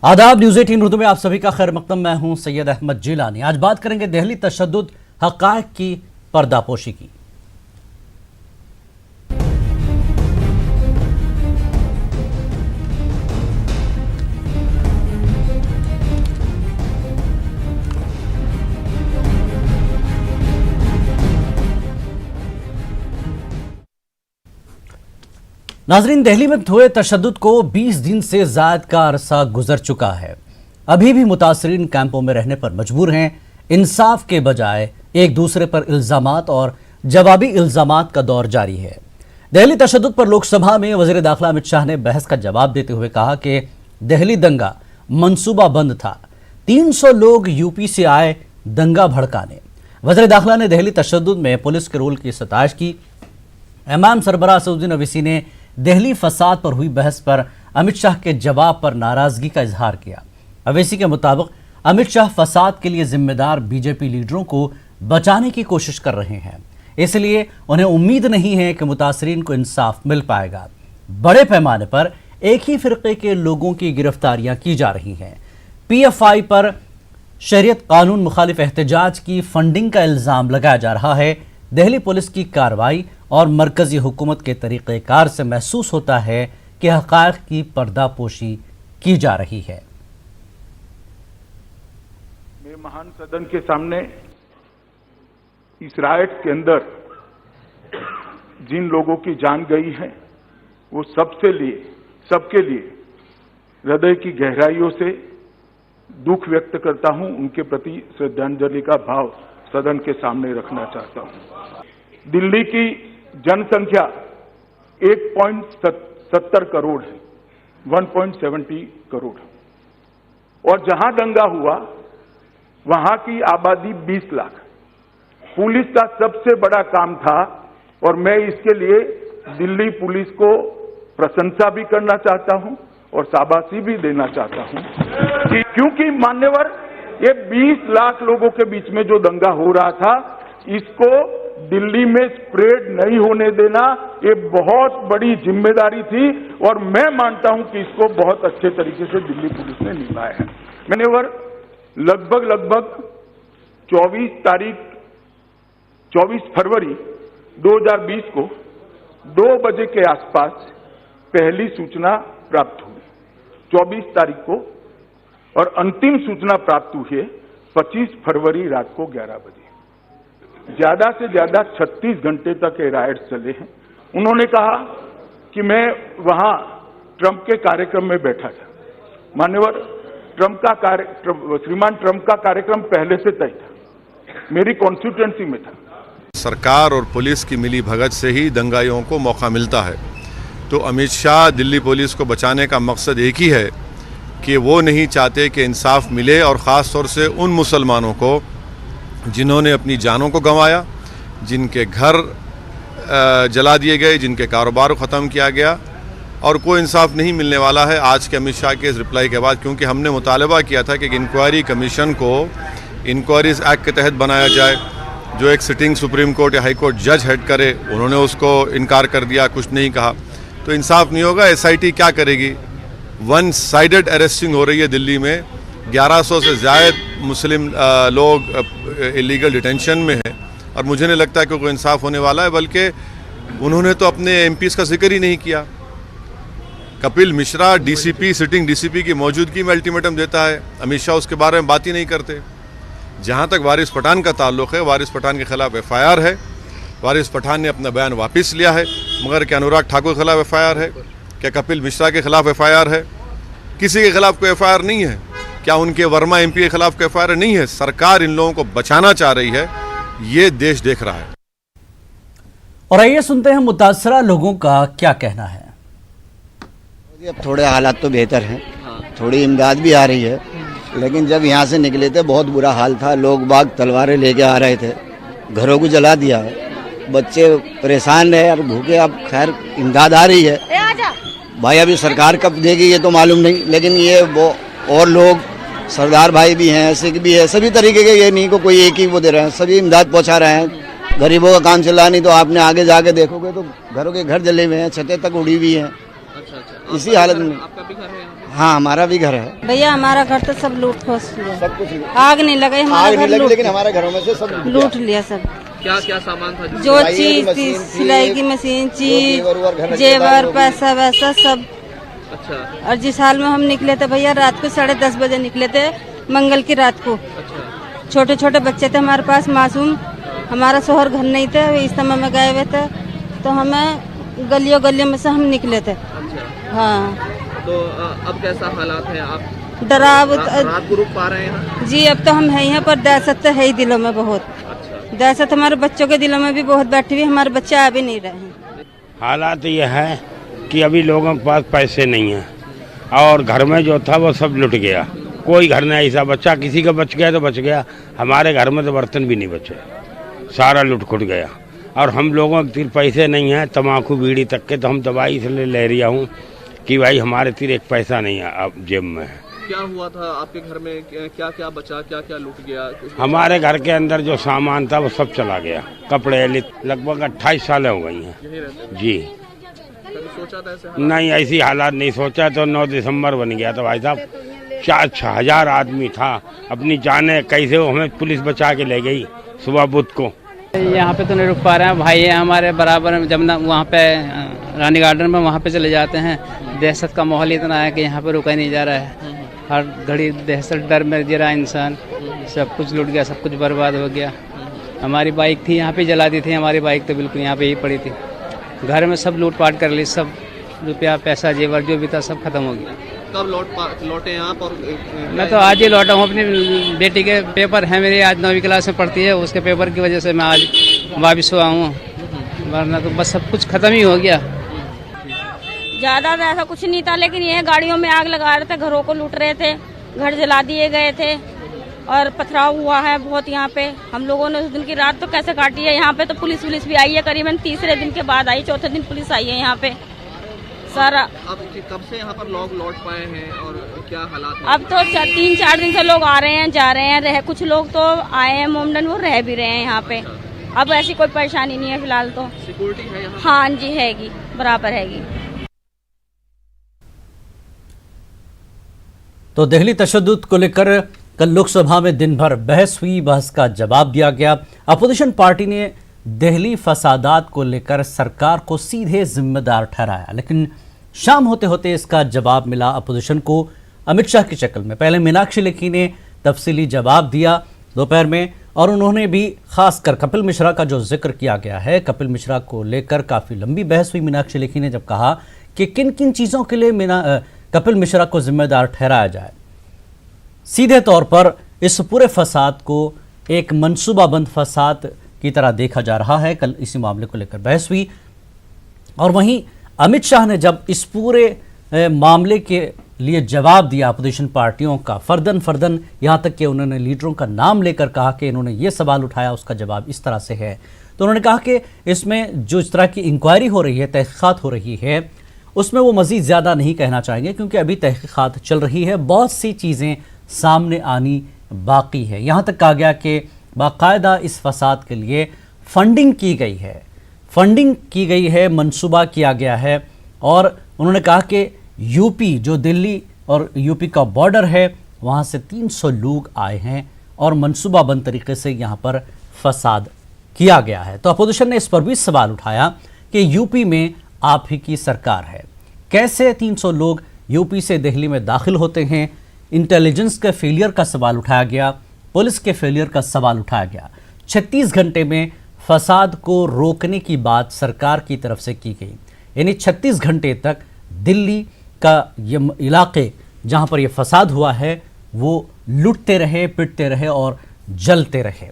आदाब, न्यूज़ 18 उर्दू में आप सभी का खैर मकदम। मैं हूं सैयद अहमद जिलानी। आज बात करेंगे दिल्ली तशद्दुद हक़ाइक़ की पर्दापोशी की। नाजरीन, दिल्ली में हुए तशद्दुद को 20 दिन से ज़ायद का अरसा गुजर चुका है। अभी भी मुतासरीन कैंपों में रहने पर मजबूर हैं। इंसाफ के बजाय एक दूसरे पर इल्ज़ामात और जवाबी इल्ज़ामात का दौर जारी है। दिल्ली तशद्दुद पर लोकसभा में वज़ीर दाखिला अमित शाह ने बहस का जवाब देते हुए कहा कि दिल्ली दंगा मनसूबा बंद था। 300 लोग यूपी से आए दंगा भड़काने। वज़ीर दाखिला ने दिल्ली तशद्दुद में पुलिस के रोल की सताइश की। इमाम सरबराह असदुद्दीन ओवैसी ने दिल्ली फसाद पर हुई बहस पर अमित शाह के जवाब पर नाराजगी का इजहार किया। ओवैसी के मुताबिक अमित शाह फसाद के लिए जिम्मेदार बीजेपी लीडरों को बचाने की कोशिश कर रहे हैं, इसलिए उन्हें उम्मीद नहीं है कि मुतासरीन को इंसाफ मिल पाएगा। बड़े पैमाने पर एक ही फिरके के लोगों की गिरफ्तारियां की जा रही हैं। PFI पर शरीयत कानून मुखालिफ एहतजाज की फंडिंग का इल्ज़ाम लगाया जा रहा है। दिल्ली पुलिस की कार्रवाई और मरकजी हुकूमत के तरीक़ेकार से महसूस होता है कि हक़ाइक़ की पर्दापोशी की जा रही है। मैं महान सदन के सामने इस राइट के अंदर जिन लोगों की जान गई है वो सबके लिए हृदय की गहराइयों से दुख व्यक्त करता हूं। उनके प्रति श्रद्धांजलि का भाव सदन के सामने रखना चाहता हूं। दिल्ली की जनसंख्या 1.70 करोड़ है, 1.70 करोड़, और जहां दंगा हुआ वहां की आबादी 20 लाख। पुलिस का सबसे बड़ा काम था और मैं इसके लिए दिल्ली पुलिस को प्रशंसा भी करना चाहता हूं और शाबाशी भी देना चाहता हूं क्योंकि मान्यवर ये 20 लाख लोगों के बीच में जो दंगा हो रहा था इसको दिल्ली में स्प्रेड नहीं होने देना ये बहुत बड़ी जिम्मेदारी थी और मैं मानता हूं कि इसको बहुत अच्छे तरीके से दिल्ली पुलिस ने निभाया है। मैंने लगभग 24 फरवरी 2020 को 2 बजे के आसपास पहली सूचना प्राप्त हुई 24 तारीख को, और अंतिम सूचना प्राप्त हुई है 25 फरवरी रात को 11 बजे। ज्यादा से ज्यादा 36 घंटे तक ये राइड चले हैं। उन्होंने कहा कि मैं वहां ट्रंप के कार्यक्रम में बैठा था। मान्यवर, श्रीमान ट्रंप का कार्यक्रम पहले से तय था, मेरी कॉन्स्टिट्यूएंसी में था। सरकार और पुलिस की मिली भगत से ही दंगाइयों को मौका मिलता है। तो अमित शाह दिल्ली पुलिस को बचाने का मकसद एक ही है कि वो नहीं चाहते कि इंसाफ मिले, और ख़ास तौर से उन मुसलमानों को जिन्होंने अपनी जानों को गंवाया, जिनके घर जला दिए गए, जिनके कारोबार को ख़त्म किया गया, और कोई इंसाफ नहीं मिलने वाला है आज के अमित शाह के इस रिप्लाई के बाद। क्योंकि हमने मुतालबा किया था कि इंक्वायरी कमीशन को इंक्वायरीज एक्ट के तहत बनाया जाए, जो एक सिटिंग सुप्रीम कोर्ट या हाई कोर्ट जज हेड करे। उन्होंने उसको इनकार कर दिया, कुछ नहीं कहा, तो इंसाफ नहीं होगा। SIT क्या करेगी? वन साइडेड अरेस्टिंग हो रही है दिल्ली में। 1100 से ज़ायद मुस्लिम लोग इलीगल डिटेंशन में हैं, और मुझे नहीं लगता कि कोई इंसाफ होने वाला है। बल्कि उन्होंने तो अपने MPs का जिक्र ही नहीं किया। Kapil Mishra DCP, sitting DCP की मौजूदगी में अल्टीमेटम देता है, अमित शाह उसके बारे में बात ही नहीं करते। जहाँ तक वारिस पठान का ताल्लुक़ है, वारिस पठान के खिलाफ FIR है। वारिस पठान ने अपना बयान वापस लिया है, मगर क्या अनुराग ठाकुर के खिलाफ FIR है? क्या कपिल मिश्रा के खिलाफ FIR है? किसी के खिलाफ कोई FIR नहीं है। क्या उनके वर्मा MP के खिलाफ कोई FIR नहीं है? सरकार इन लोगों को बचाना चाह रही है, ये देश देख रहा है। और आइए सुनते हैं मुतासरा लोगों का क्या कहना है। अब थोड़े हालात तो बेहतर हैं, थोड़ी इमदाद भी आ रही है, लेकिन जब यहाँ से निकले थे बहुत बुरा हाल था। लोग बाग तलवारें लेके आ रहे थे, घरों को जला दिया, बच्चे परेशान रहे और भूखे। अब खैर इमदाद आ रही है भाई, अभी सरकार कब देगी ये तो मालूम नहीं, लेकिन ये वो और लोग सरदार भाई भी हैं, सिख भी है, सभी तरीके के, ये नहीं को कोई एक ही वो दे रहे हैं, सभी इमदाद पहुंचा रहे हैं। गरीबों का काम चला नहीं तो आपने आगे जाके देखोगे तो घरों के घर जले हुए हैं, छतें तक उड़ी हुई हैं। अच्छा। इसी हालत में। आपका भी घर है? हाँ हमारा भी घर है। भैया हमारा घर तो सब लूट खोस लिया, सब कुछ आग नहीं लगी, हमारा आग नहीं घर लगी, लूट लेकिन हमारे घरों में से सब लूट लिया सब। क्या क्या सामान था जो सिलाई की चीज थी, मशीन थी, सिलाई की मशीन, चीज, जेवर वुवर, घर के जेवर, दान पैसा वैसा सब। अच्छा और जिस हाल में हम निकले थे भैया, रात को 10:30 बजे निकले थे, मंगल की रात को। अच्छा छोटे छोटे बच्चे थे हमारे पास, मासूम। हमारा शोहर घर नहीं थे, वे इस समय में गए हुए थे, तो हमें गलियों गलियों में से हम निकले थे। अच्छा। हाँ तो अब कैसा हालात है? आप डराव रात को रुक पा रहे हैं? जी, अब तो हम है यहाँ पर, दहशत तो है ही दिलों में बहुत। अच्छा दहशत हमारे बच्चों के दिलों में भी बहुत बैठी हुई, हमारे बच्चे आ भी नहीं रहे हैं। हालात ये है कि अभी लोगों के पास पैसे नहीं हैं और घर में जो था वो सब लुट गया। कोई घर नहीं ऐसा बच्चा, किसी का बच गया तो बच गया, हमारे घर में तो बर्तन भी नहीं बचे, सारा लुट खुट गया। और हम लोगों के तीर पैसे नहीं हैं, तम्बाकू बीड़ी तक के, तो हम दवाई इसलिए ले रहा हूँ कि भाई हमारे तीर एक पैसा नहीं है अब जेब में। क्या हुआ था आपके घर में? क्या क्या बचा, क्या क्या लूट गया? हमारे घर के अंदर जो सामान था वो सब चला गया, कपड़े लगभग 28 साल हो गई हैं यही रहते जी। कभी सोचा था ऐसे? नहीं ऐसी हालात नहीं सोचा, तो 9 दिसंबर बन गया था भाई साहब। 4-6 हजार आदमी था, अपनी जाने कैसे वो हमें पुलिस बचा के ले गई सुबह बुध को। यहाँ पे तो नहीं रुक पा रहे हैं, भाई है हमारे बराबर में, जमुना वहाँ पे रानी गार्डन में वहाँ पे चले जाते हैं। दहशत का माहौल इतना है कि यहाँ पे रुका ही नहीं जा रहा है, हर घड़ी दहशत, डर में जी रहा है इंसान। सब कुछ लूट गया, सब कुछ बर्बाद हो गया। हमारी बाइक थी यहाँ पे जला दी थी, हमारी बाइक तो बिल्कुल यहाँ पे ही पड़ी थी। घर में सब लूट पाट कर ली, सब रुपया पैसा जेवर जो भी था सब खत्म हो गया। कब लौटे आप? और मैं तो आज ही लौटा हूँ, अपनी बेटी के पेपर है मेरी, आज 9वीं क्लास में पढ़ती है, उसके पेपर की वजह से मैं आज वापस हुआ हूँ, वरना तो बस सब कुछ खत्म ही हो गया। ज्यादा ऐसा कुछ नहीं था, लेकिन ये गाड़ियों में आग लगा रहे थे, घरों को लूट रहे थे, घर जला दिए गए थे और पथराव हुआ है बहुत यहाँ पे। हम लोगों ने उस दिन की रात तो कैसे काटी है। यहाँ पे तो पुलिस भी आई है, करीबन तीसरे दिन के बाद आई, चौथे दिन पुलिस आई है यहाँ पे सारा। अब कब से यहाँ पर लोग लौट पाए हैं और क्या हालात हैं? अब तो 3-4 दिन से लोग आ रहे हैं, जा रहे हैं, कुछ लोग तो आए हैं मोमडन, वो रह भी रहे हैं यहाँ पे। अब ऐसी कोई परेशानी नहीं है फिलहाल तो। सिक्योरिटी है यहाँ? हाँ जी हैगी, बराबर हैगी। तो दिल्ली तशद्दुद को लेकर कल लोकसभा में दिन भर बहस हुई, बहस का जवाब दिया गया। अपोजिशन पार्टी ने दिल्ली फसादात को लेकर सरकार को सीधे जिम्मेदार ठहराया, लेकिन शाम होते होते इसका जवाब मिला अपोजिशन को अमित शाह की शक्ल में। पहले मीनाक्षी लेखी ने तफसीली जवाब दिया दोपहर में, और उन्होंने भी खासकर कपिल मिश्रा का जो जिक्र किया गया है, कपिल मिश्रा को लेकर काफ़ी लंबी बहस हुई। मीनाक्षी लेखी ने जब कहा कि किन किन चीज़ों के लिए कपिल मिश्रा को जिम्मेदार ठहराया जाए, सीधे तौर पर इस पूरे फसाद को एक मंसूबाबंद फसाद की तरह देखा जा रहा है। कल इसी मामले को लेकर बहस हुई, और वहीं अमित शाह ने जब इस पूरे मामले के लिए जवाब दिया अपोजिशन पार्टियों का, फर्दन यहाँ तक कि उन्होंने लीडरों का नाम लेकर कहा कि इन्होंने ये सवाल उठाया, उसका जवाब इस तरह से है। तो उन्होंने कहा कि इसमें जो इस तरह की इंक्वायरी हो रही है, तहकीकात हो रही है, उसमें वो मज़ीद ज़्यादा नहीं कहना चाहेंगे, क्योंकि अभी तहकीकात चल रही है, बहुत सी चीज़ें सामने आनी बाकी है। यहाँ तक कहा गया कि बाकायदा इस फसाद के लिए फंडिंग की गई है, मंसूबा किया गया है। और उन्होंने कहा कि यूपी, जो दिल्ली और यूपी का बॉर्डर है, वहाँ से 300 लोग आए हैं और मंसूबाबंद तरीके से यहाँ पर फसाद किया गया है। तो अपोजिशन ने इस पर भी सवाल उठाया कि यूपी में आप ही की सरकार है, कैसे 300 लोग यूपी से दिल्ली में दाखिल होते हैं। इंटेलिजेंस के फेलियर का सवाल उठाया गया, पुलिस के फेलियर का सवाल उठाया गया। 36 घंटे में फसाद को रोकने की बात सरकार की तरफ से की गई, यानी 36 घंटे तक दिल्ली का ये इलाके जहां पर ये फसाद हुआ है वो लुटते रहे, पिटते रहे और जलते रहे।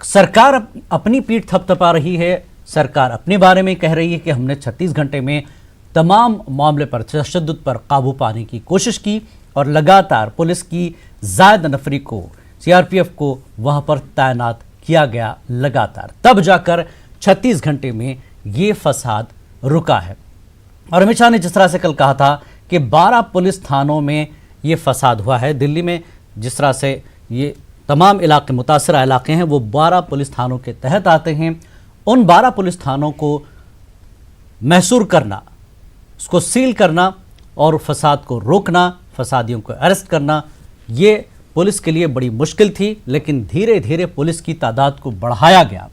सरकार अपनी पीठ थपथपा रही है, सरकार अपने बारे में कह रही है कि हमने 36 घंटे में तमाम मामले पर, तशद्दुद पर काबू पाने की कोशिश की, और लगातार पुलिस की ज़ायद नफरी को, सीआरपीएफ को वहाँ पर तैनात किया गया लगातार, तब जाकर 36 घंटे में ये फसाद रुका है। और अमित शाह ने जिस तरह से कल कहा था कि 12 पुलिस थानों में ये फसाद हुआ है, दिल्ली में जिस तरह से ये तमाम इलाके, मुतासरा इलाके हैं, वो 12 पुलिस थानों के तहत आते हैं। उन 12 पुलिस थानों को महसूर करना, उसको सील करना, और फसाद को रोकना, फसादियों को अरेस्ट करना, ये पुलिस के लिए बड़ी मुश्किल थी। लेकिन धीरे धीरे पुलिस की तादाद को बढ़ाया गया।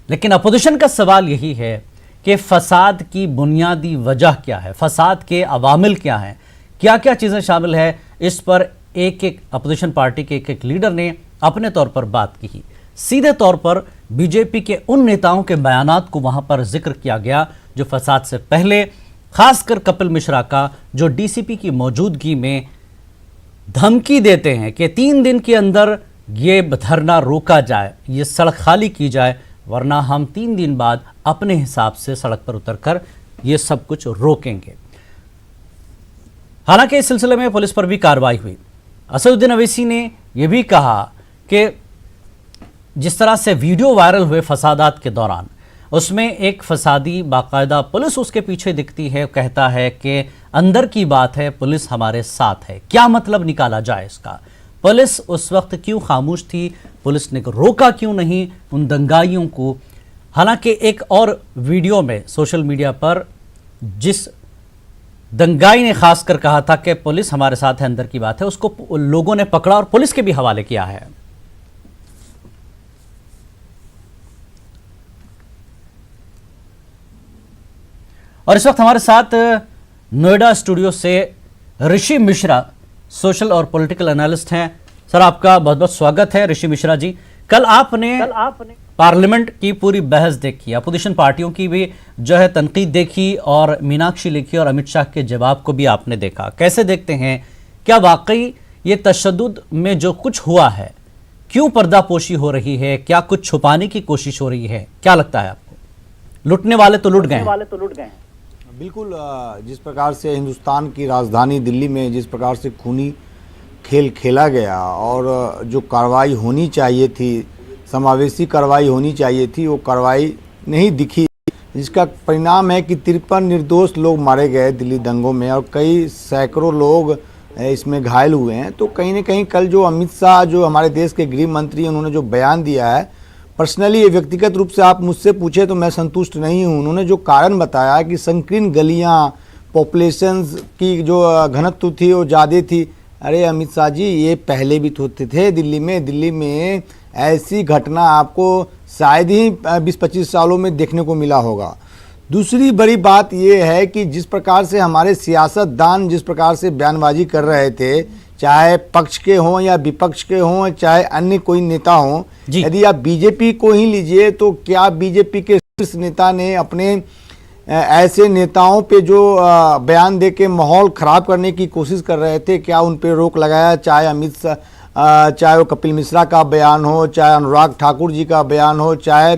लेकिन अपोजिशन का सवाल यही है कि फसाद की बुनियादी वजह क्या है, फसाद के अवामिल क्या हैं, क्या क्या चीज़ें शामिल है। इस पर एक एक अपोजिशन पार्टी के एक लीडर ने अपने तौर पर बात की। सीधे तौर पर बीजेपी के उन नेताओं के बयानात को वहां पर जिक्र किया गया जो फसाद से पहले, खासकर कपिल मिश्रा का, जो डीसीपी की मौजूदगी में धमकी देते हैं कि 3 दिन के अंदर ये धरना रोका जाए, ये सड़क खाली की जाए, वरना हम 3 दिन बाद अपने हिसाब से सड़क पर उतरकर ये सब कुछ रोकेंगे। हालांकि इस सिलसिले में पुलिस पर भी कार्रवाई हुई। असदुद्दीन अवैसी ने यह भी कहा कि जिस तरह से वीडियो वायरल हुए फसादात के दौरान, उसमें एक फसादी बाकायदा पुलिस उसके पीछे दिखती है, कहता है कि अंदर की बात है, पुलिस हमारे साथ है। क्या मतलब निकाला जाए इसका? पुलिस उस वक्त क्यों खामोश थी? पुलिस ने रोका क्यों नहीं उन दंगाइयों को? हालांकि एक और वीडियो में सोशल मीडिया पर जिस दंगाई ने खासकर कहा था कि पुलिस हमारे साथ है, अंदर की बात है, उसको लोगों ने पकड़ा और पुलिस के भी हवाले किया है। और इस वक्त हमारे साथ नोएडा स्टूडियो से ऋषि मिश्रा, सोशल और पॉलिटिकल एनालिस्ट हैं। सर, आपका बहुत बहुत स्वागत है। ऋषि मिश्रा जी, कल आपने पार्लियामेंट की पूरी बहस देखी, अपोजिशन पार्टियों की भी जो है तनकीद देखी और मीनाक्षी लेखी और अमित शाह के जवाब को भी आपने देखा। कैसे देखते हैं, क्या वाकई ये तशद्दुद में जो कुछ हुआ है, क्यों पर्दापोशी हो रही है, क्या कुछ छुपाने की कोशिश हो रही है? क्या लगता है आपको? लुटने वाले तो लुट गए। बिल्कुल, जिस प्रकार से हिंदुस्तान की राजधानी दिल्ली में जिस प्रकार से खूनी खेल खेला गया और जो कार्रवाई होनी चाहिए थी, समावेशी कार्रवाई होनी चाहिए थी, वो कार्रवाई नहीं दिखी, जिसका परिणाम है कि 53 निर्दोष लोग मारे गए दिल्ली दंगों में और कई सैकड़ों लोग इसमें घायल हुए हैं। तो कहीं ना कहीं कल जो अमित शाह, जो हमारे देश के गृह मंत्री, उन्होंने जो बयान दिया है, पर्सनली व्यक्तिगत रूप से आप मुझसे पूछे तो मैं संतुष्ट नहीं हूँ। उन्होंने जो कारण बताया कि संकीर्ण गलियाँ, पॉपुलेशंस की जो घनत्व थी वो ज़्यादा थी। अरे अमित शाह जी, ये पहले भी होते थे दिल्ली में ऐसी घटना आपको शायद ही 20-25 सालों में देखने को मिला होगा। दूसरी बड़ी बात ये है कि जिस प्रकार से हमारे सियासतदान जिस प्रकार से बयानबाजी कर रहे थे, चाहे पक्ष के हों या विपक्ष के हों, चाहे अन्य कोई नेता हों, यदि आप बीजेपी को ही लीजिए तो क्या बीजेपी के शीर्ष नेता ने अपने ऐसे नेताओं पे जो बयान दे के माहौल ख़राब करने की कोशिश कर रहे थे, क्या उन पे रोक लगाया? चाहे अमित शाह, चाहे वो कपिल मिश्रा का बयान हो, चाहे अनुराग ठाकुर जी का बयान हो, चाहे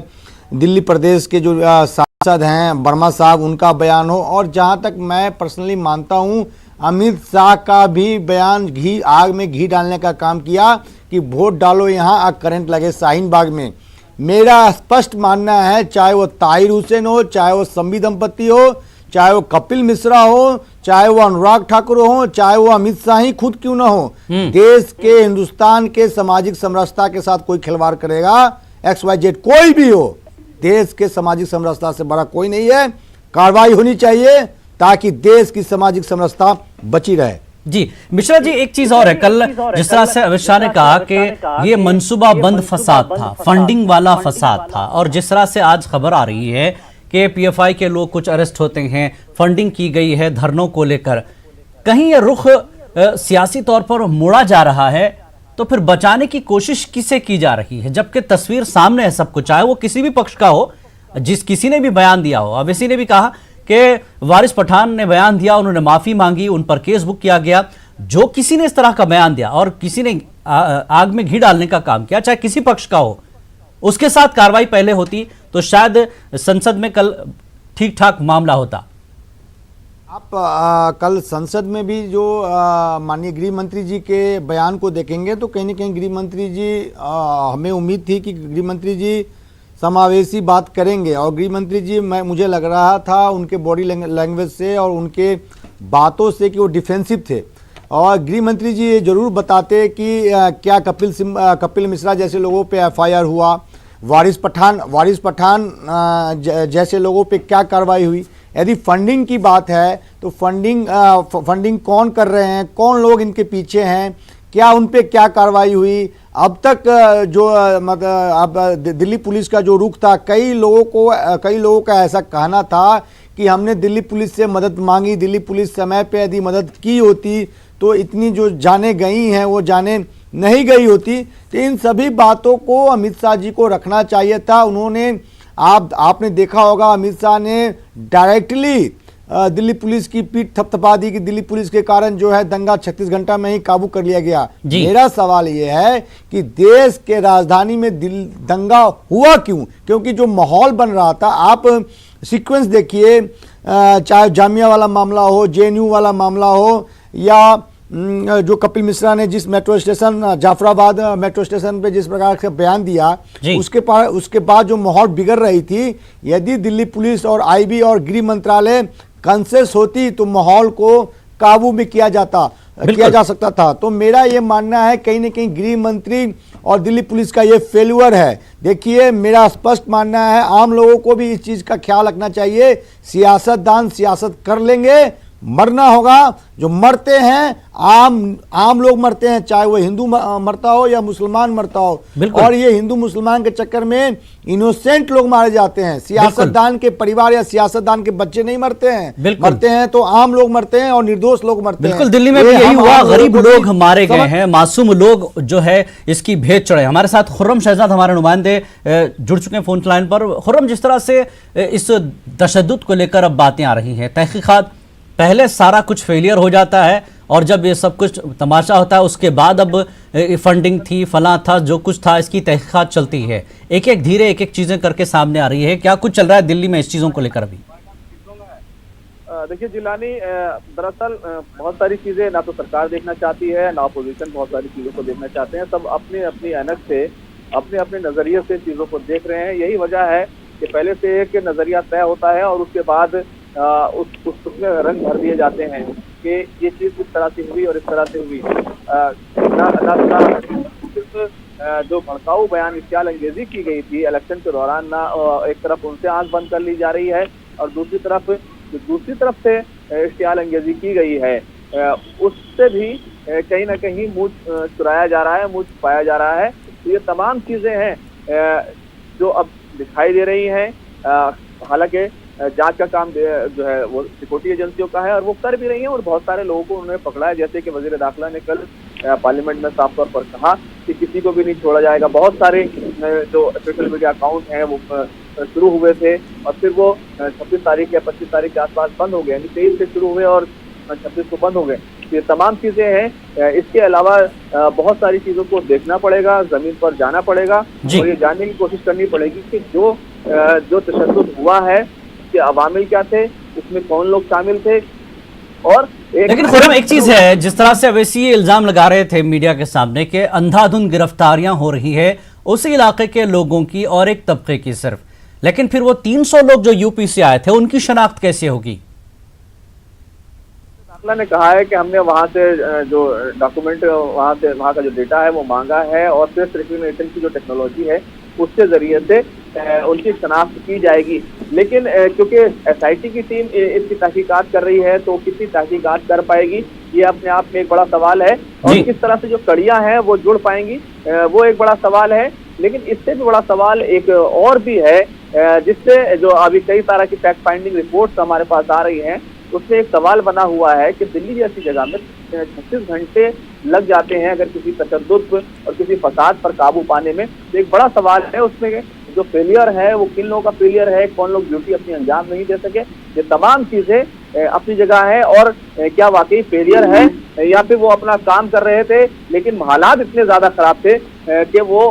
दिल्ली प्रदेश के जो सांसद हैं वर्मा साहब, उनका बयान हो, और जहाँ तक मैं पर्सनली मानता हूँ अमित शाह का भी बयान आग में घी डालने का काम किया कि वोट डालो यहाँ, आग करंट लगे शाहीन बाग में। मेरा स्पष्ट मानना है, चाहे वो ताहिर हुसैन हो, चाहे वो संबी दंपति हो, चाहे वो कपिल मिश्रा हो, चाहे वो अनुराग ठाकुर हो, चाहे वो अमित शाह ही खुद क्यों ना हो, देश के, हिंदुस्तान के सामाजिक समरसता के साथ कोई खिलवाड़ करेगा, XYZ कोई भी हो, देश के सामाजिक समरसता से बड़ा कोई नहीं है। कार्रवाई होनी चाहिए ताकि देश की सामाजिक समरसता बची रहे। जी मिश्रा जी, एक चीज और है, कल जिस तरह से अमित शाह ने कहा कि ये मनसूबा बंद फसाद था, फंडिंग वाला फसाद था, और जिस तरह से आज खबर आ रही है कि PFI के लोग कुछ अरेस्ट होते हैं, फंडिंग की गई है धरनों को लेकर, कहीं ये रुख सियासी तौर पर मुड़ा जा रहा है, तो फिर बचाने की कोशिश किसे की जा रही है? जबकि तस्वीर सामने है सब कुछ, चाहे वो किसी भी पक्ष का हो, किसी ने भी बयान दिया हो। अवैसी ने भी कहा कि वारिस पठान ने बयान दिया, उन्होंने माफी मांगी, उन पर केस बुक किया गया। जो किसी ने इस तरह का बयान दिया और किसी ने आग में घी डालने का काम किया, चाहे किसी पक्ष का हो, उसके साथ कार्रवाई पहले होती तो शायद संसद में कल ठीक ठाक मामला होता। आप कल संसद में भी जो माननीय गृह मंत्री जी के बयान को देखेंगे तो कहीं ना कहीं गृह मंत्री जी, हमें उम्मीद थी कि गृह मंत्री जी समावेशी बात करेंगे, और गृह मंत्री जी मुझे लग रहा था उनके बॉडी लैंग्वेज से और उनके बातों से कि वो डिफेंसिव थे। और गृह मंत्री जी ये जरूर बताते कि क्या कपिल मिश्रा जैसे लोगों पे FIR हुआ, वारिस पठान जैसे लोगों पे क्या कार्रवाई हुई, यदि फंडिंग की बात है तो फंडिंग कौन कर रहे हैं, कौन लोग इनके पीछे हैं, क्या उन पे क्या कार्रवाई हुई अब तक, जो मतलब अब दिल्ली पुलिस का जो रुख था, कई लोगों का ऐसा कहना था कि हमने दिल्ली पुलिस से मदद मांगी, दिल्ली पुलिस समय पे यदि मदद की होती तो इतनी जो जाने गई हैं वो जाने नहीं गई होती। तो इन सभी बातों को अमित शाह जी को रखना चाहिए था। उन्होंने आपने देखा होगा अमित शाह ने डायरेक्टली दिल्ली पुलिस की पीठ थपथपा दी कि दिल्ली पुलिस के कारण जो है दंगा 36 घंटा में ही काबू कर लिया गया। मेरा सवाल ये है कि देश के राजधानी में दंगा हुआ क्यों? क्योंकि जो माहौल बन रहा था, आप सीक्वेंस देखिए, चाहे जामिया वाला मामला हो, जेएनयू वाला मामला हो, या जो कपिल मिश्रा ने जिस metro station Jafrabad metro station पे जिस प्रकार से बयान दिया, उसके बाद जो माहौल बिगड़ रही थी, यदि दिल्ली पुलिस और आईबी और गृह मंत्रालय कंसेस होती तो माहौल को काबू में किया जा सकता था। तो मेरा ये मानना है कहीं ना कहीं गृह मंत्री और दिल्ली पुलिस का ये फेल्यूर है। देखिए, मेरा स्पष्ट मानना है आम लोगों को भी इस चीज का ख्याल रखना चाहिए। सियासतदान सियासत कर लेंगे, मरना होगा, जो मरते हैं आम लोग मरते हैं, चाहे वो हिंदू मरता हो या मुसलमान मरता हो, और ये हिंदू मुसलमान के चक्कर में इनोसेंट लोग मारे जाते हैं। सियासतदान के परिवार या सियासतदान के बच्चे नहीं मरते हैं, मरते हैं तो आम लोग मरते हैं और निर्दोष लोग मरते हैं। बिल्कुल, दिल्ली में भी यही हुआ, गरीब लोग मारे गए हैं, मासूम लोग जो है इसकी भेंट चढ़े। हमारे साथ खुर्रम शहजाद हमारे नुमाइंदे जुड़ चुके हैं फोन लाइन पर। खुर्रम, जिस तरह से इस तशद्दुद को लेकर अब बातें आ रही हैं, तहकीकात पहले सारा कुछ फेलियर हो जाता है और जब ये सब कुछ तमाशा होता है उसके बाद अब फंडिंग थी, फला था, जो कुछ था, इसकी तहकीकात चलती है। एक एक धीरे एक एक चीजें करके सामने आ रही है। क्या कुछ चल रहा है दिल्ली में इस चीजों को लेकर अभी? देखिए जिलानी, दरअसल बहुत सारी चीजें ना तो सरकार देखना चाहती है, ना अपोजिशन बहुत सारी चीजों को देखना चाहते हैं। सब अपने अपनी ऐनक से, अपने अपने नजरिए से चीजों को देख रहे हैं। यही वजह है कि पहले से एक नजरिया तय होता है और उसके बाद उसमें रंग भर दिए जाते हैं कि ये चीज इस तरह से हुई और इस तरह से हुई। जो भड़काऊ बयान, इश्तियाल अंगेजी की गई थी इलेक्शन के दौरान, ना एक तरफ उनसे आंख बंद कर ली जा रही है और दूसरी तरफ से इश्तियाल अंगेजी की गई है, उससे भी कहीं ना कहीं मुंह चुराया जा रहा है, मुंह छुपाया जा रहा है। तो ये तमाम चीजें हैं जो अब दिखाई दे रही हैं। हालांकि जांच का काम जो है वो सिक्योरिटी एजेंसियों का है और वो कर भी रही है और बहुत सारे लोगों को उन्होंने पकड़ा है। जैसे कि वजीर दाखिला ने कल पार्लियामेंट में साफ तौर पर कहा कि किसी को भी नहीं छोड़ा जाएगा। बहुत सारे जो सोशल मीडिया अकाउंट हैं वो शुरू हुए थे और फिर वो 26 तारीख या 25 तारीख के आसपास बंद हो गए, यानी 23 से शुरू हुए और 26 को बंद हो गए। ये तमाम चीजें हैं। इसके अलावा बहुत सारी चीजों को देखना पड़ेगा, जमीन पर जाना पड़ेगा और ये जानने की कोशिश करनी पड़ेगी कि जो तशद्दुद हुआ है कि अवामिल क्या थे, उसमें कौन लोग शामिल थे। और लेकिन खुर्रम, एक चीज है, जिस तरह से अवैसी ये इल्जाम लगा रहे थे मीडिया के सामने कि अंधाधुंध गिरफ्तारियां हो रही है उसी इलाके के लोगों की और एक तबके की सिर्फ, लेकिन फिर वो 300 लोग जो यूपी से आए थे उनकी शनाख्त कैसे होगी? दाखिला ने कहा है कि हमने वहां से जो डॉक्यूमेंट, वहां का जो डेटा है वो मांगा है और फेस रिकग्निशन की जो टेक्नोलॉजी है उसके जरिए से उनकी शनाख्त की जाएगी। लेकिन क्योंकि एसआईटी की टीम इसकी तहकीकात कर रही है तो कितनी तहकीकात कर पाएगी ये अपने आप में एक बड़ा सवाल है और किस तरह से जो कड़ियां हैं वो जुड़ पाएंगी वो एक बड़ा सवाल है। लेकिन इससे भी बड़ा सवाल एक और भी है, जिससे जो अभी कई तरह की फैक्ट फाइंडिंग रिपोर्ट्स हमारे पास आ रही हैं, उसमें एक सवाल बना हुआ है कि दिल्ली जैसी जगह में 36 घंटे लग जाते हैं अगर किसी तशद्दुद और किसी फसाद पर काबू पाने में। तो एक बड़ा सवाल है उसमें जो फेलियर है वो किन लोगों का फेलियर है, कौन लोग ड्यूटी अपनी अंजाम नहीं दे सके। ये तमाम चीजें अपनी जगह है और क्या वाकई फेलियर है या फिर वो अपना काम कर रहे थे लेकिन हालात इतने ज्यादा खराब थे कि वो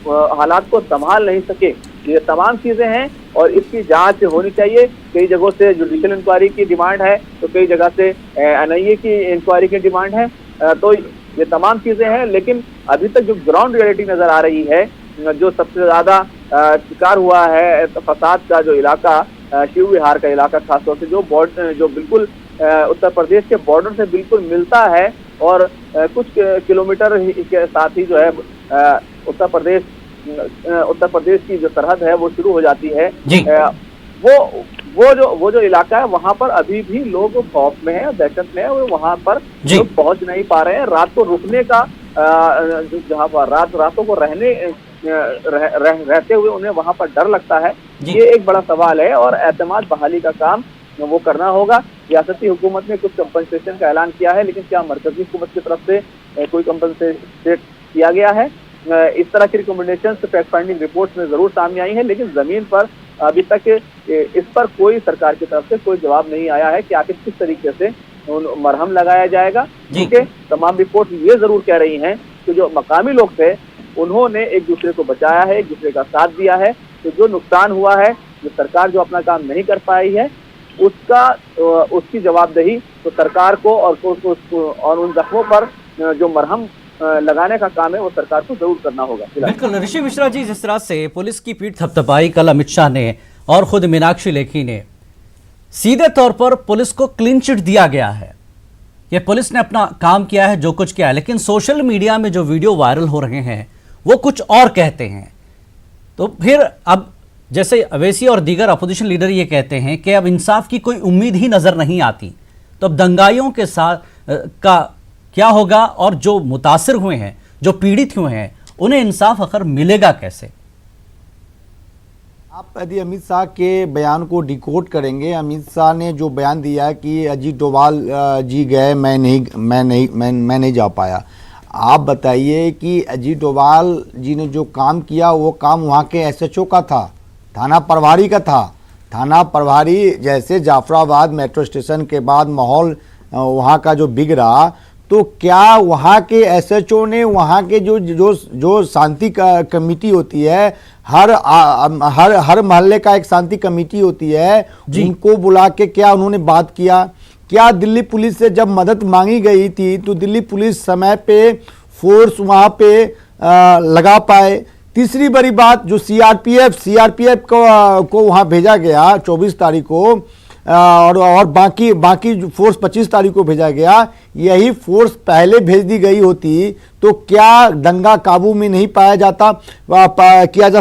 हालात को संभाल नहीं सके। ये तमाम चीजें हैं और इसकी जांच होनी चाहिए। कई जगहों से जुडिशियल इंक्वायरी की डिमांड है तो कई जगह से एनआईए की इंक्वायरी की डिमांड है। तो ये तमाम चीजें हैं, लेकिन अभी तक जो ग्राउंड रियलिटी नजर आ रही है, जो सबसे ज्यादा शिकार हुआ है फसाद का जो इलाका, शिव विहार का इलाका, खासतौर से जो बिल्कुल उत्तर प्रदेश के बॉर्डर से बिल्कुल मिलता है और कुछ किलोमीटर के साथ ही जो है उत्तर प्रदेश की जो सरहद है वो शुरू हो जाती है। वो जो इलाका है वहाँ पर अभी भी लोग खौफ में है, दहशत में है, वो वहाँ पर लोग पहुँच नहीं पा रहे हैं। रात को रुकने का जहाँ पर रातों को रहते हुए उन्हें वहाँ पर डर लगता है, ये एक बड़ा सवाल है। और एतमाद बहाली का काम वो करना होगा। रियासती हुकूमत ने कुछ कंपनसेशन का ऐलान किया है, लेकिन क्या मरकजी हुकूमत की तरफ से कोई कंपनसेट किया गया है? इस तरह की रिकमेंडेशन फैक्ट फाइंडिंग रिपोर्ट्स में जरूर सामने आई है, लेकिन जमीन पर अभी तक इस पर कोई सरकार की तरफ से कोई जवाब नहीं आया है कि आखिर किस तरीके से मरहम लगाया जाएगा। क्योंकि तमाम रिपोर्ट ये जरूर कह रही हैं कि जो मकामी लोग थे उन्होंने एक दूसरे को बचाया है, एक दूसरे का साथ दिया है। तो जो नुकसान हुआ है, जो सरकार जो अपना काम नहीं कर पाई है, उसकी जवाबदेही तो सरकार को और उन जख्मों पर जो मरहम लगाने का काम है वो सरकार को जरूर करना होगा। बिल्कुल ऋषि मिश्रा जी, जिस तरह से पुलिस की पीठ थपथपाई कल अमित शाह ने और खुद मीनाक्षी लेखी ने, सीधे तौर पर पुलिस को क्लीन चिट दिया गया है। ये पुलिस ने अपना काम किया है, जो कुछ किया है, लेकिन सोशल मीडिया में जो वीडियो वायरल हो रहे हैं वो कुछ और कहते हैं। तो फिर अब जैसे अवैसी और दीगर अपोजिशन लीडर ये कहते हैं कि अब इंसाफ की कोई उम्मीद ही नजर नहीं आती, तो अब दंगाइयों के साथ का क्या होगा और जो मुतासिर हुए हैं, जो पीड़ित हुए हैं, उन्हें इंसाफ आखिर मिलेगा कैसे? आप यदि अमित शाह के बयान को डिकोड करेंगे, अमित शाह ने जो बयान दिया कि अजीत डोभाल जी गए, मैं नहीं जा पाया। आप बताइए कि अजीत डोभाल जी ने जो काम किया वो काम वहाँ के एसएचओ का था, थाना प्रभारी का था। थाना प्रभारी जैसे जाफराबाद मेट्रो स्टेशन के बाद माहौल वहाँ का जो बिगड़ा, तो क्या वहाँ के एसएचओ ने वहाँ के जो शांति कमेटी होती है, हर मोहल्ले का एक शांति कमेटी होती है, उनको बुला के क्या उन्होंने बात किया? क्या दिल्ली पुलिस से जब मदद मांगी गई थी तो दिल्ली पुलिस समय पे फोर्स वहाँ पे लगा पाए? तीसरी बड़ी बात, जो सीआरपीएफ को वहाँ भेजा गया 24 तारीख को, और बाकी फोर्स 25 तारीख को भेजा गया, यही फोर्स पहले भेज दी गई होती तो क्या दंगा काबू में नहीं पाया किया जा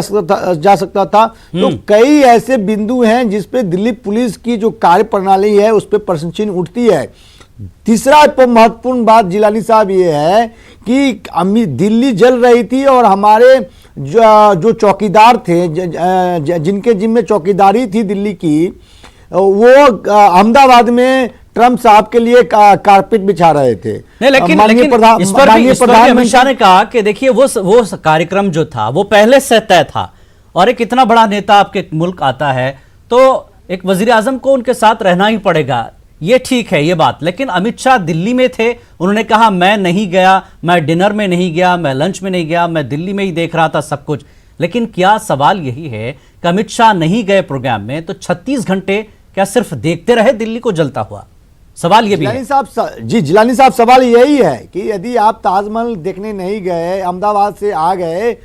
सकता था? तो कई ऐसे बिंदु हैं जिस पे दिल्ली पुलिस की जो कार्य प्रणाली है उस पे प्रश्न चिन्ह उठती है। तीसरा महत्वपूर्ण बात जिलानी साहब ये है कि दिल्ली जल रही थी और हमारे जो चौकीदार थे, जिनके जिम्मे चौकीदारी थी दिल्ली की, वो अहमदाबाद में ट्रम्प साहब के लिए कारपेट बिछा रहे थे। नहीं, लेकिन इस पर भी अमित शाह ने कहा कि देखिए वो कार्यक्रम जो था वो पहले से तय था, और एक इतना बड़ा नेता आपके मुल्क आता है तो एक वजीर आजम को उनके साथ रहना ही पड़ेगा। ये ठीक है ये बात, लेकिन अमित शाह दिल्ली में थे, उन्होंने कहा मैं नहीं गया, मैं डिनर में नहीं गया, मैं लंच में नहीं गया, मैं दिल्ली में ही देख रहा था सब कुछ। लेकिन क्या सवाल यही है कि अमित शाह नहीं गए प्रोग्राम में तो 36 घंटे क्या सिर्फ देखते रहे दिल्ली को जलता हुआ? सवाल ये भी है जिलानी साहब, सवाल यही है कि यदि आप ताजमहल देखने नहीं गए, अहमदाबाद से आ गए,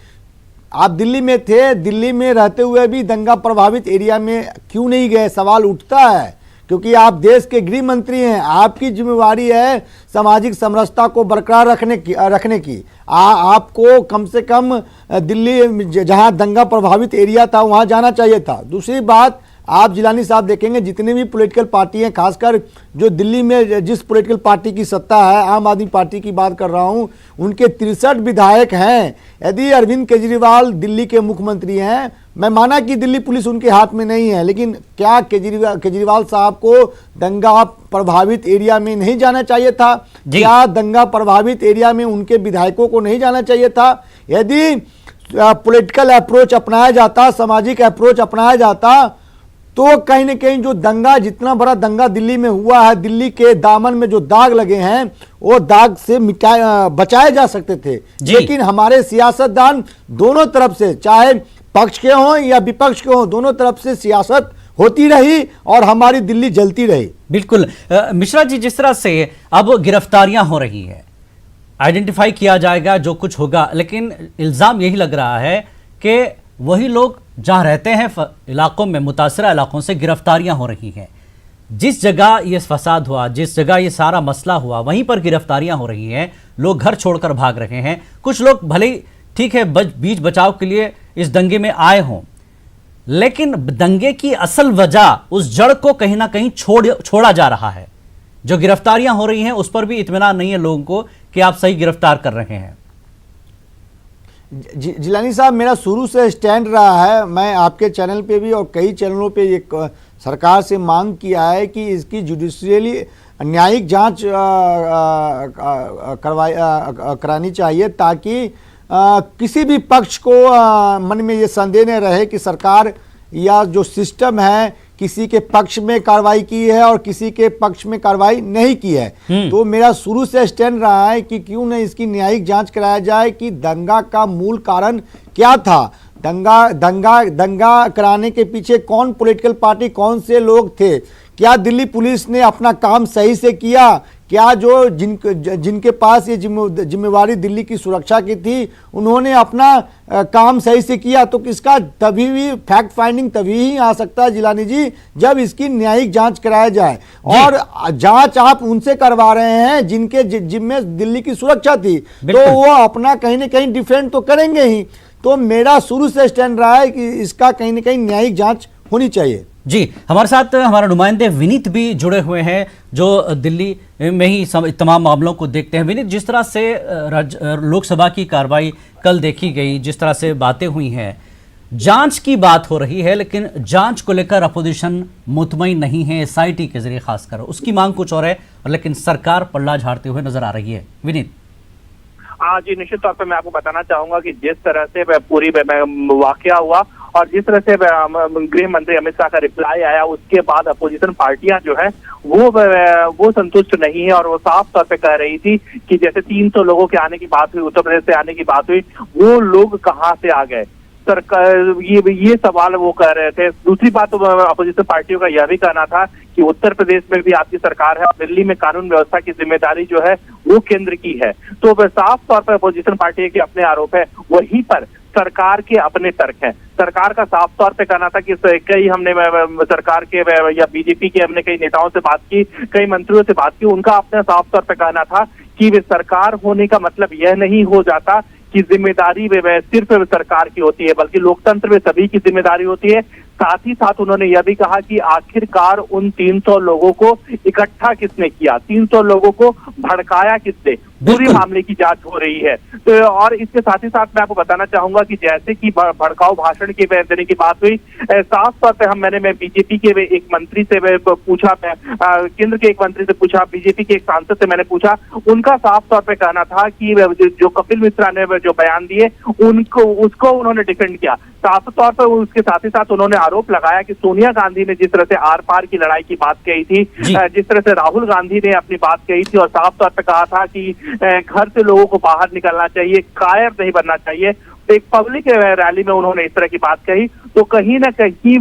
आप दिल्ली में थे, दिल्ली में रहते हुए भी दंगा प्रभावित एरिया में क्यों नहीं गए? सवाल उठता है, क्योंकि आप देश के गृह मंत्री हैं, आपकी जिम्मेवारी है सामाजिक समरसता को बरकरार रखने की। आपको कम से कम दिल्ली जहां दंगा प्रभावित एरिया था वहां जाना चाहिए था। दूसरी बात, आप जिलानी साहब देखेंगे जितनी भी पॉलिटिकल पार्टी हैं, खासकर जो दिल्ली में जिस पॉलिटिकल पार्टी की सत्ता है, आम आदमी पार्टी की बात कर रहा हूं, उनके 63 विधायक हैं। यदि अरविंद केजरीवाल दिल्ली के मुख्यमंत्री हैं, मैं माना कि दिल्ली पुलिस उनके हाथ में नहीं है, लेकिन क्या केजरीवाल साहब को दंगा प्रभावित एरिया में नहीं जाना चाहिए था? क्या दंगा प्रभावित एरिया में उनके विधायकों को नहीं जाना चाहिए था? यदि पॉलिटिकल अप्रोच अपनाया जाता, सामाजिक अप्रोच अपनाया जाता, तो कहीं न कहीं जो दंगा, जितना बड़ा दंगा दिल्ली में हुआ है, दिल्ली के दामन में जो दाग लगे हैं वो दाग से बचाए जा सकते थे। लेकिन हमारे सियासतदान दोनों तरफ से, चाहे पक्ष के हों या विपक्ष के हों, दोनों तरफ से सियासत होती रही और हमारी दिल्ली जलती रही। बिल्कुल मिश्रा जी, जिस तरह से अब गिरफ्तारियां हो रही है, आइडेंटिफाई किया जाएगा जो कुछ होगा, लेकिन इल्जाम यही लग रहा है कि वही लोग जहां रहते हैं इलाकों में, मुतासरा इलाकों से गिरफ्तारियां हो रही हैं। जिस जगह ये फसाद हुआ, जिस जगह ये सारा मसला हुआ, वहीं पर गिरफ्तारियां हो रही हैं। लोग घर छोड़कर भाग रहे हैं। कुछ लोग भले ठीक है बीच बचाव के लिए इस दंगे में आए हों, लेकिन दंगे की असल वजह, उस जड़ को कहीं ना कहीं छोड़ा जा रहा है। जो गिरफ्तारियां हो रही हैं उस पर भी इत्मीनान नहीं है लोगों को कि आप सही गिरफ्तार कर रहे हैं। जिलानी साहब, मेरा शुरू से स्टैंड रहा है, मैं आपके चैनल पे भी और कई चैनलों पे ये सरकार से मांग किया है कि इसकी जुडिशियली न्यायिक जांच करानी चाहिए, ताकि किसी भी पक्ष को मन में ये संदेह न रहे कि सरकार या जो सिस्टम है किसी के पक्ष में कार्रवाई की है और किसी के पक्ष में कार्रवाई नहीं की है। तो मेरा शुरू से स्टैंड रहा है कि क्यों न इसकी न्यायिक जांच कराया जाए कि दंगा का मूल कारण क्या था, दंगा कराने के पीछे कौन पॉलिटिकल पार्टी, कौन से लोग थे, क्या दिल्ली पुलिस ने अपना काम सही से किया, क्या जो जिनके पास ये जिम्मेवारी दिल्ली की सुरक्षा की थी उन्होंने अपना काम सही से किया। तो इसका तभी भी फैक्ट फाइंडिंग तभी ही आ सकता है जिलानी जी जब इसकी न्यायिक जांच कराया जाए। और जांच आप उनसे करवा रहे हैं जिनके जिम्मे दिल्ली की सुरक्षा थी, तो वो अपना कहीं ना कहीं डिफेंड तो करेंगे ही। तो मेरा शुरू से स्टैंड रहा है कि इसका कहीं ना कहीं न्यायिक जांच होनी चाहिए। जी, हमारे साथ हमारे नुमाइंदे विनीत भी जुड़े हुए हैं जो दिल्ली में ही तमाम मामलों को देखते हैं। विनीत, जिस तरह से लोकसभा की कार्रवाई कल देखी गई, जिस तरह से बातें हुई हैं, जांच की बात हो रही है, लेकिन जांच को लेकर अपोजिशन मुतमईन नहीं है, एसआईटी के जरिए खासकर उसकी मांग कुछ और है, लेकिन सरकार पल्ला झाड़ते हुए नजर आ रही है। विनीत। हाँ जी, निश्चित तौर पे मैं आपको बताना चाहूंगा कि जिस तरह से पूरी वाकया हुआ और जिस तरह से गृह मंत्री अमित शाह का रिप्लाई आया, उसके बाद अपोजिशन पार्टियां जो है वो संतुष्ट नहीं है और वो साफ तौर पे कह रही थी कि जैसे 300 लोगों के आने की बात हुई, उत्तर प्रदेश से आने की बात हुई, वो लोग कहाँ से आ गए। सरकार ये सवाल वो कर रहे थे। दूसरी बात अपोजिशन पार्टियों का यह भी कहना था कि उत्तर प्रदेश में भी आपकी सरकार है और दिल्ली में कानून व्यवस्था की जिम्मेदारी जो है वो केंद्र की है। तो साफ तौर पर अपोजिशन पार्टी के अपने आरोप है, वहीं पर सरकार के अपने तर्क हैं। सरकार का साफ तौर पे कहना था कि कई हमने सरकार के या बीजेपी के हमने कई नेताओं से बात की, कई मंत्रियों से बात की, उनका अपना साफ तौर पे कहना था कि वे सरकार होने का मतलब यह नहीं हो जाता कि जिम्मेदारी सिर्फ सरकार की होती है, बल्कि लोकतंत्र में सभी की जिम्मेदारी होती है। साथ ही साथ उन्होंने यह भी कहा कि आखिरकार उन 300 लोगों को इकट्ठा किसने किया, 300 लोगों को भड़काया किसने, पूरी मामले की जांच हो रही है। तो और इसके साथ ही साथ मैं आपको बताना चाहूंगा कि जैसे कि भड़काऊ भाषण के देने की बात हुई, साफ तौर पे मैं बीजेपी के एक मंत्री से पूछा, केंद्र के एक मंत्री से पूछा, बीजेपी के एक सांसद से मैंने पूछा, उनका साफ तौर पे कहना था कि जो कपिल मिश्रा ने जो बयान दिए उसको उन्होंने डिफेंड किया। साफ तौर पर उसके साथ ही साथ उन्होंने आरोप लगाया कि सोनिया गांधी ने जिस तरह से आर पार की लड़ाई की बात कही थी, जिस तरह से राहुल गांधी ने अपनी बात कही थी और साफ तौर पर कहा था कि घर से लोगों को बाहर निकलना चाहिए, कायर नहीं बनना चाहिए, एक पब्लिक रैली में उन्होंने इस तरह की बात कही। तो कहीं ना कहीं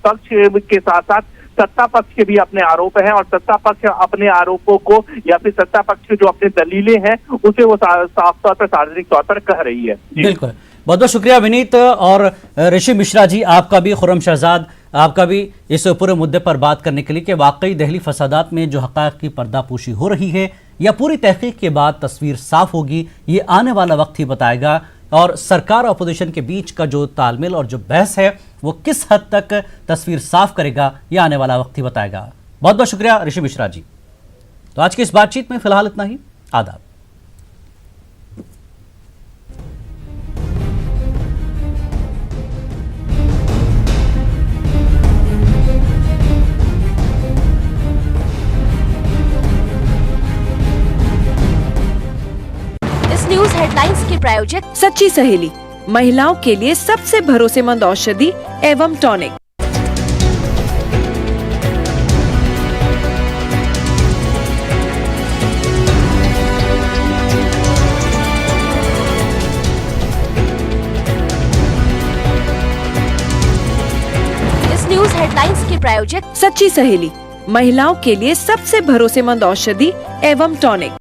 पक्ष के साथ साथ सत्ता पक्ष के भी अपने आरोप हैं और सत्ता पक्ष अपने आरोपों को या फिर सत्ता पक्ष के जो अपने दलीलें हैं उसे वो साफ तौर पर सार्वजनिक तौर पर कह रही है। बिल्कुल, बहुत बहुत शुक्रिया विनीत। और ऋषि मिश्रा जी, आपका भी, खुर्रम शहजाद, आपका भी इस पूरे मुद्दे पर बात करने के लिए कि वाकई दहली फसादात में जो हक़ाइक़ की पर्दापोशी हो रही है या पूरी तहकीक के बाद तस्वीर साफ होगी, ये आने वाला वक्त ही बताएगा। और सरकार और अपोजिशन के बीच का जो तालमेल और जो बहस है वो किस हद तक तस्वीर साफ करेगा, ये आने वाला वक्त ही बताएगा। बहुत बहुत शुक्रिया ऋषि मिश्रा जी। तो आज की इस बातचीत में फिलहाल इतना ही। आदाब। न्यूज हेडलाइंस के प्रायोजक सच्ची सहेली, महिलाओं के लिए सबसे भरोसेमंद औषधि एवं टॉनिक। इस न्यूज हेडलाइंस के प्रायोजक सच्ची सहेली, महिलाओं के लिए सबसे भरोसेमंद औषधि एवं टॉनिक।